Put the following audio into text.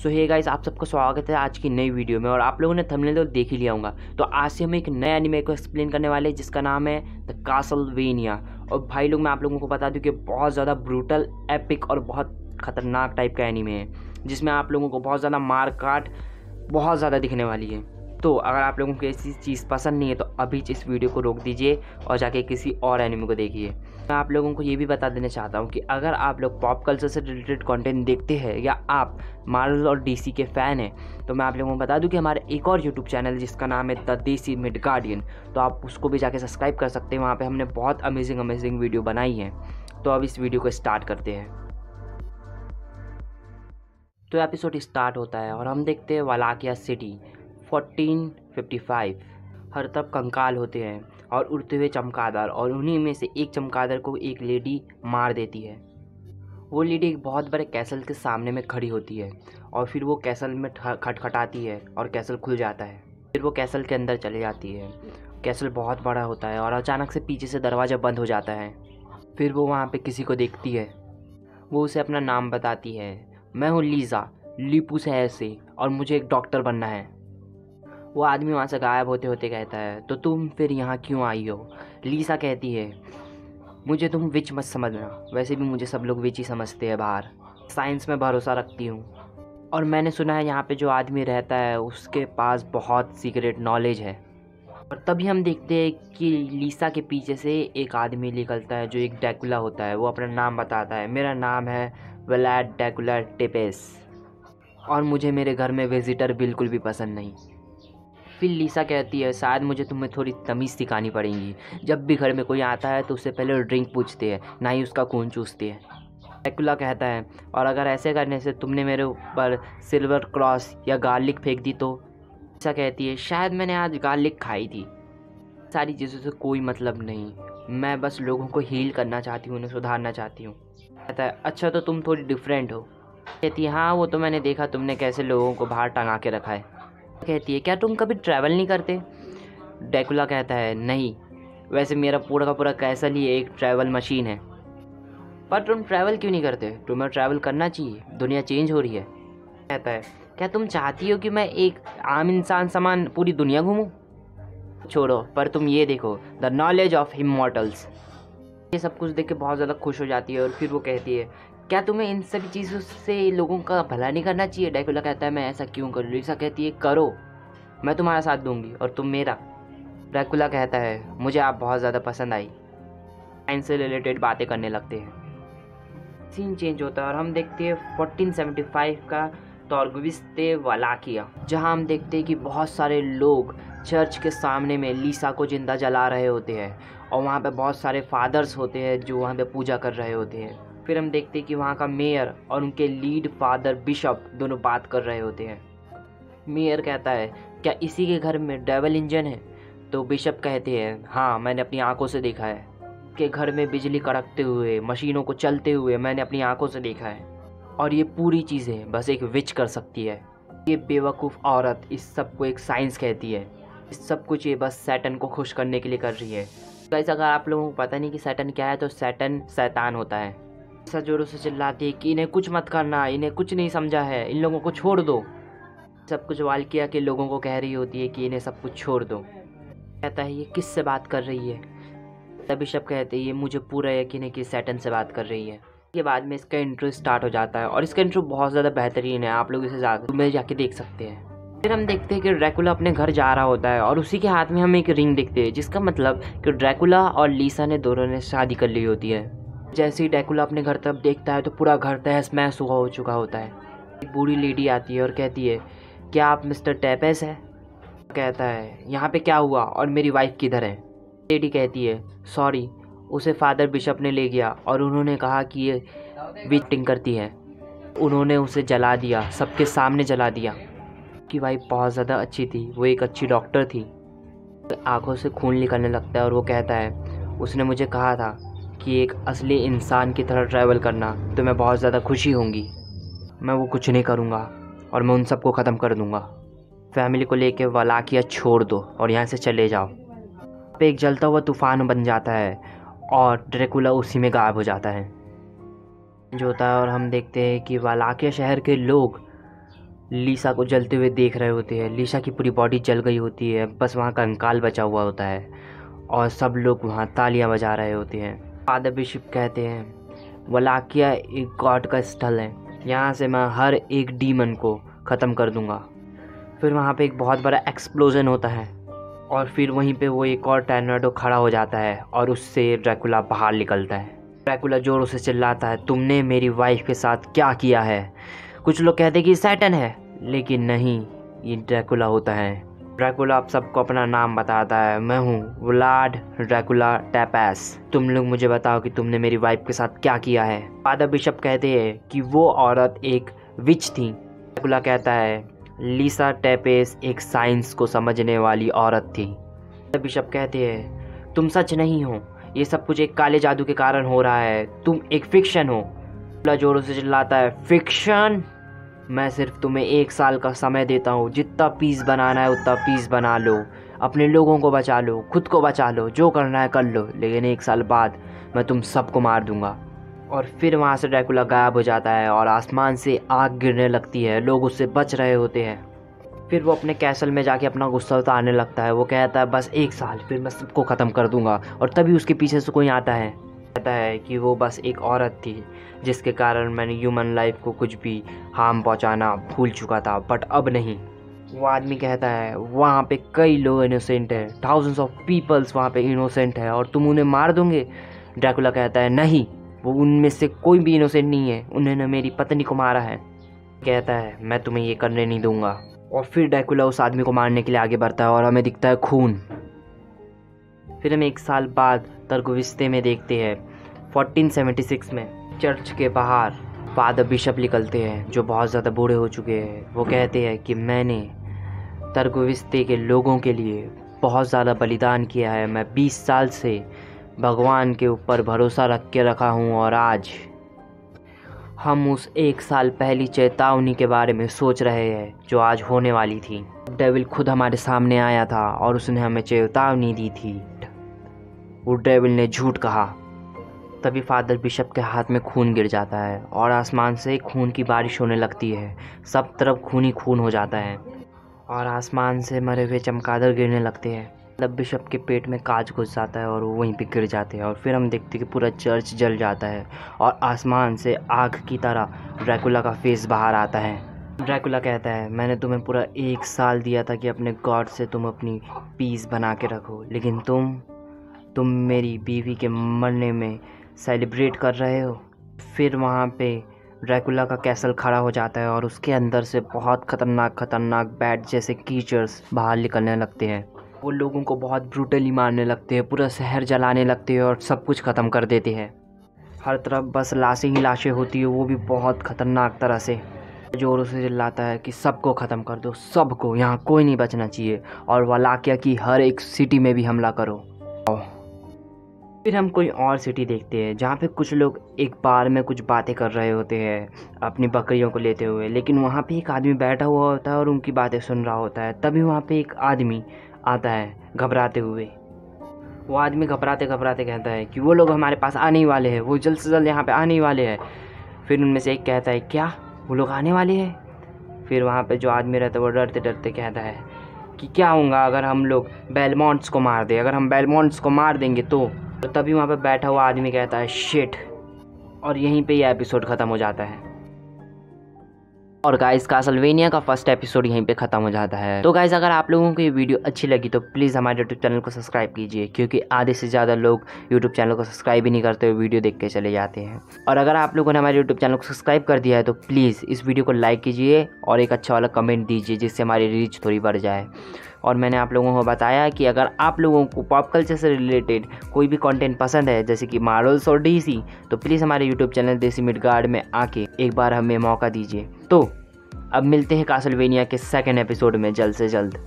सो hey guys, आप सबका स्वागत है आज की नई वीडियो में। और आप लोगों ने थंबनेल तो देख ही लिया होगा। तो आज से हम एक नए एनीमे को एक्सप्लेन करने वाले हैं जिसका नाम है द कासलवेनिया। और भाई लोग, मैं आप लोगों को बता दूं कि बहुत ज़्यादा ब्रूटल, एपिक और बहुत ख़तरनाक टाइप का एनीमे है जिसमें आप लोगों को बहुत ज़्यादा मार काट बहुत ज़्यादा दिखने वाली है। तो अगर आप लोगों को ऐसी चीज़ पसंद नहीं है तो अभी इस वीडियो को रोक दीजिए और जाके किसी और एनीमे को देखिए। मैं आप लोगों को ये भी बता देना चाहता हूँ कि अगर आप लोग पॉप कल्चर से रिलेटेड कंटेंट देखते हैं या आप मार्वल और डीसी के फ़ैन हैं तो मैं आप लोगों को बता दूं कि हमारा एक और यूट्यूब चैनल है जिसका नाम है द देसी मिडगार्डियन। तो आप उसको भी जाके सब्सक्राइब कर सकते हैं। वहाँ पे हमने बहुत अमेजिंग वीडियो बनाई है। तो अब इस वीडियो को स्टार्ट करते हैं। तो एपिसोड स्टार्ट होता है और हम देखते हैं वालाकिया सिटी 1455। हर तरफ कंकाल होते हैं और उड़ते हुए चमगादड़, और उन्हीं में से एक चमगादड़ को एक लेडी मार देती है। वो लेडी एक बहुत बड़े कैसल के सामने में खड़ी होती है और फिर वो कैसल में खटखटाती है और कैसल खुल जाता है। फिर वो कैसल के अंदर चली जाती है। कैसल बहुत बड़ा होता है और अचानक से पीछे से दरवाज़ा बंद हो जाता है। फिर वो वहाँ पे किसी को देखती है। वो उसे अपना नाम बताती है, मैं हूँ लीज़ा लीपू शहर से और मुझे एक डॉक्टर बनना है। वो आदमी वहाँ से गायब होते होते कहता है, तो तुम फिर यहाँ क्यों आई हो? लीसा कहती है, मुझे तुम विच मत समझना, वैसे भी मुझे सब लोग विच ही समझते हैं बाहर। साइंस में भरोसा रखती हूँ और मैंने सुना है यहाँ पे जो आदमी रहता है उसके पास बहुत सीक्रेट नॉलेज है। और तभी हम देखते हैं कि लीसा के पीछे से एक आदमी निकलता है जो एक ड्रैकुला होता है। वो अपना नाम बताता है, मेरा नाम है व्लाड ड्रैकुला टिपेस और मुझे मेरे घर में विजिटर बिल्कुल भी पसंद नहीं। फिर लीसा कहती है, शायद मुझे तुम्हें थोड़ी तमीज़ सिखानी पड़ेगी। जब भी घर में कोई आता है तो उससे पहले ड्रिंक पूछते हैं, ना ही उसका खून चूसते हैं। ड्रैकुला कहता है, और अगर ऐसे करने से तुमने मेरे ऊपर सिल्वर क्रॉस या गार्लिक फेंक दी तो? लीसा कहती है, शायद मैंने आज गार्लिक खाई थी। सारी चीज़ों से कोई मतलब नहीं, मैं बस लोगों को हील करना चाहती हूँ, उन्हें सुधारना चाहती हूँ। कहता है, अच्छा तो तुम थोड़ी डिफरेंट हो। कहती है, हाँ वो तो मैंने देखा तुमने कैसे लोगों को बाहर टंगा के रखा है। कहती है, क्या तुम कभी ट्रैवल नहीं करते? ड्रैकुला कहता है, नहीं, वैसे मेरा पूरा का पूरा कैसल ही एक ट्रैवल मशीन है। पर तुम ट्रैवल क्यों नहीं करते? तुम्हें ट्रैवल करना चाहिए, दुनिया चेंज हो रही है। कहता है, क्या तुम चाहती हो कि मैं एक आम इंसान समान पूरी दुनिया घूमूं? छोड़ो, पर तुम ये देखो, द नॉलेज ऑफ इमॉर्टल्स। ये सब कुछ देख के बहुत ज़्यादा खुश हो जाती है और फिर वो कहती है, क्या तुम्हें इन सभी चीज़ों से लोगों का भला नहीं करना चाहिए? ड्रैकुला कहता है, मैं ऐसा क्यों करूँ? लीसा कहती है, करो, मैं तुम्हारा साथ दूंगी और तुम मेरा। ड्रैकुला कहता है, मुझे आप बहुत ज़्यादा पसंद आई। साइंस से रिलेटेड बातें करने लगते हैं। सीन चेंज होता है और हम देखते हैं 1475 का तौरगविस्ते वालाकिया, जहां हम देखते हैं कि बहुत सारे लोग चर्च के सामने में लीसा को जिंदा जला रहे होते हैं और वहाँ पे बहुत सारे फादर्स होते हैं जो वहाँ पे पूजा कर रहे होते हैं। फिर हम देखते हैं कि वहाँ का मेयर और उनके लीड फादर बिशप दोनों बात कर रहे होते हैं। मेयर कहता है, क्या इसी के घर में डेवल इंजन है? तो बिशप कहते हैं, हाँ मैंने अपनी आंखों से देखा है कि घर में बिजली कड़कते हुए, मशीनों को चलते हुए मैंने अपनी आंखों से देखा है। और ये पूरी चीज़ें बस एक विच कर सकती है। ये बेवकूफ़ औरत इस सब को एक साइंस कहती है। इस सब कुछ ये बस सैटन को खुश करने के लिए कर रही है। गाइस, अगर आप लोगों को पता नहीं कि सैटन क्या है तो सैटन शैतान होता है। ऐसा जोरों से चिल्लाती है कि इन्हें कुछ मत करना, इन्हें कुछ नहीं समझा है, इन लोगों को छोड़ दो। सब कुछ वाल्किया के लोगों को कह रही होती है कि इन्हें सब कुछ छोड़ दो। कहता है, ये किससे बात कर रही है? तब बिशप कहते हैं, ये मुझे पूरा यकीन है कि सैटन से बात कर रही है। के बाद में इसका इंट्रो स्टार्ट हो जाता है और इसका इंट्रो बहुत ज़्यादा बेहतरीन है। आप लोग इसे जाके देख सकते हैं। फिर हम देखते हैं कि ड्रैकुला अपने घर जा रहा होता है और उसी के हाथ में हम एक रिंग देखते हैं, जिसका मतलब कि ड्रैकुला और लीसा ने दोनों ने शादी कर ली होती है। जैसे ही ड्रैकुला अपने घर तरफ देखता है तो पूरा घर तहस महस हो चुका होता है। एक बूढ़ी लेडी आती है और कहती है, क्या आप मिस्टर टेपेस है? कहता है, यहाँ पे क्या हुआ और मेरी वाइफ किधर है? लेडी कहती है, सॉरी, उसे फादर बिशप ने ले गया और उन्होंने कहा कि ये विचिंग करती है। उन्होंने उसे जला दिया, सबके सामने जला दिया। कि वाइफ बहुत ज़्यादा अच्छी थी, वो एक अच्छी डॉक्टर थी। आंखों से खून निकलने लगता है और वो कहता है, उसने मुझे कहा था कि एक असली इंसान की तरह ट्रैवल करना तो मैं बहुत ज़्यादा खुशी होंगी। मैं वो कुछ नहीं करूँगा और मैं उन सबको ख़त्म कर दूँगा। फैमिली को लेके वालाकिया छोड़ दो और यहाँ से चले जाओ। पे एक जलता हुआ तूफान बन जाता है और ड्रैकुला उसी में गायब हो जाता है जो होता है। और हम देखते हैं कि वालाकिया शहर के लोग लीसा को जलते हुए देख रहे होते हैं। लीसा की पूरी बॉडी जल गई होती है, बस वहाँ कंकाल बचा हुआ होता है और सब लोग वहाँ तालियां बजा रहे होते हैं। फादर बिशप कहते हैं वलाकिया एक गॉड का स्थल है, यहाँ से मैं हर एक डीमन को ख़त्म कर दूंगा। फिर वहाँ पे एक बहुत बड़ा एक्सप्लोजन होता है और फिर वहीं पे वो एक और टॉर्नेडो खड़ा हो जाता है और उससे ड्रैकुला बाहर निकलता है। ड्रैकुला ज़ोरों से चिल्लाता है तुमने मेरी वाइफ के साथ क्या किया है। कुछ लोग कहते हैं कि सैटन है, लेकिन नहीं, ये ड्रैकुला होता है। ड्रैकुला आप सबको अपना नाम बताता है, मैं हूँ व्लाड ड्रैकुला टेपेस। तुम लोग मुझे बताओ कि तुमने मेरी वाइफ के साथ क्या किया है। फादर बिशप कहते हैं कि वो औरत एक विच थी। ड्रैकुला कहता है लीसा टेपेस एक साइंस को समझने वाली औरत थी। फादर बिशप कहते हैं तुम सच नहीं हो, ये सब कुछ एक काले जादू के कारण हो रहा है, तुम एक फिक्शन हो। ड्रैकुला जोरों से चिल्लाता है फिक्शन, मैं सिर्फ तुम्हें 1 साल का समय देता हूँ, जितना पीस बनाना है उतना पीस बना लो, अपने लोगों को बचा लो, खुद को बचा लो, जो करना है कर लो, लेकिन 1 साल बाद मैं तुम सबको मार दूंगा। और फिर वहाँ से ड्रैकुला गायब हो जाता है और आसमान से आग गिरने लगती है, लोग उससे बच रहे होते हैं। फिर वो अपने कैसल में जाके अपना गुस्सा उतारने लगता है। वो कहता है बस 1 साल, फिर मैं सबको ख़त्म कर दूंगा। और तभी उसके पीछे से कोई आता है, कहता है कि वो बस एक औरत थी जिसके कारण मैंने ह्यूमन लाइफ को कुछ भी हार्म पहुंचाना भूल चुका था, बट अब नहीं। वो आदमी कहता है वहाँ पे कई लोग इनोसेंट है, थाउजेंड्स ऑफ पीपल्स वहाँ पे इनोसेंट है और तुम उन्हें मार दोगे। ड्रैकुला कहता है नहीं, वो उनमें से कोई भी इनोसेंट नहीं है, उन्होंने मेरी पत्नी को मारा है। कहता है मैं तुम्हें ये करने नहीं दूंगा। और फिर ड्रैकुला उस आदमी को मारने के लिए आगे बढ़ता है और हमें दिखता है खून। फिर हम 1 साल बाद तरगुविस्ते में देखते हैं 1476 में चर्च के बाहर फादर बिशप निकलते हैं जो बहुत ज़्यादा बूढ़े हो चुके हैं। वो कहते हैं कि मैंने तरगुविस्ते के लोगों के लिए बहुत ज़्यादा बलिदान किया है, मैं 20 साल से भगवान के ऊपर भरोसा रख के रखा हूँ और आज हम उस 1 साल पहली चेतावनी के बारे में सोच रहे हैं जो आज होने वाली थी। डेविल खुद हमारे सामने आया था और उसने हमें चेतावनी दी थी। वो डेविल ने झूठ कहा। तभी फादर बिशप के हाथ में खून गिर जाता है और आसमान से खून की बारिश होने लगती है। सब तरफ खून ही खून हो जाता है और आसमान से मरे हुए चमगादड़ गिरने लगते हैं। तब बिशप के पेट में कांच घुस जाता है और वो वहीं पे गिर जाते हैं। और फिर हम देखते हैं कि पूरा चर्च जल जाता है और आसमान से आग की तरह ड्रैकुला का फेस बाहर आता है। ड्रैकुला कहता है मैंने तुम्हें पूरा 1 साल दिया था कि अपने गॉड से तुम अपनी पीस बना के रखो, लेकिन तुम मेरी बीवी के मरने में सेलिब्रेट कर रहे हो। फिर वहाँ पे ड्रैकुला का कैसल खड़ा हो जाता है और उसके अंदर से बहुत खतरनाक बैट जैसे कीचर्स बाहर निकलने लगते हैं। वो लोगों को बहुत ब्रूटली मारने लगते हैं, पूरा शहर जलाने लगते हैं और सब कुछ ख़त्म कर देते हैं। हर तरफ बस लाशें ही लाशें होती है, वो भी बहुत ख़तरनाक तरह से। जोरों से चिल्लाता है कि सबको ख़त्म कर दो, सबको, यहाँ कोई नहीं बचना चाहिए और वलाकिया की हर एक सिटी में भी हमला करो। फिर हम कोई और सिटी देखते हैं जहाँ पे कुछ लोग एक बार में कुछ बातें कर रहे होते हैं अपनी बकरियों को लेते हुए, लेकिन वहाँ पे एक आदमी बैठा हुआ होता है और उनकी बातें सुन रहा होता है। तभी वहाँ पे एक आदमी आता है घबराते हुए। वो आदमी घबराते कहता है कि वो लोग हमारे पास आने ही वाले हैं, वो जल्द से जल्द यहाँ पे आने ही वाले हैं। फिर उनमें से एक कहता है क्या वो लोग आने वाले हैं? फिर वहाँ पे जो आदमी रहता है वो डरते कहता है कि क्या होगा अगर हम लोग बेलमोंट्स को मार दें, अगर हम बेलमोंट्स को मार देंगे तो तभी वहाँ पे बैठा हुआ आदमी कहता है शिट, और यहीं पे ये एपिसोड ख़त्म हो जाता है। और गाइस कासलवेनिया का फर्स्ट एपिसोड यहीं पे ख़त्म हो जाता है। तो गाइस अगर आप लोगों को ये वीडियो अच्छी लगी तो प्लीज़ हमारे यूट्यूब चैनल को सब्सक्राइब कीजिए, क्योंकि आधे से ज़्यादा लोग यूट्यूब चैनल को सब्सक्राइब ही नहीं करते हुए वीडियो देख के चले जाते हैं। और अगर आप लोगों ने हमारे यूट्यूब चैनल को सब्सक्राइब कर दिया है तो प्लीज़ इस वीडियो को लाइक कीजिए और एक अच्छा वाला कमेंट दीजिए जिससे हमारी रीच थोड़ी बढ़ जाए। और मैंने आप लोगों को बताया कि अगर आप लोगों को पॉप कल्चर से रिलेटेड कोई भी कंटेंट पसंद है जैसे कि मार्वल्स और डीसी, तो प्लीज़ हमारे यूट्यूब चैनल देसी मिडगार्ड में आके एक बार हमें मौका दीजिए। तो अब मिलते हैं कासलवेनिया के सेकंड एपिसोड में जल्द से जल्द।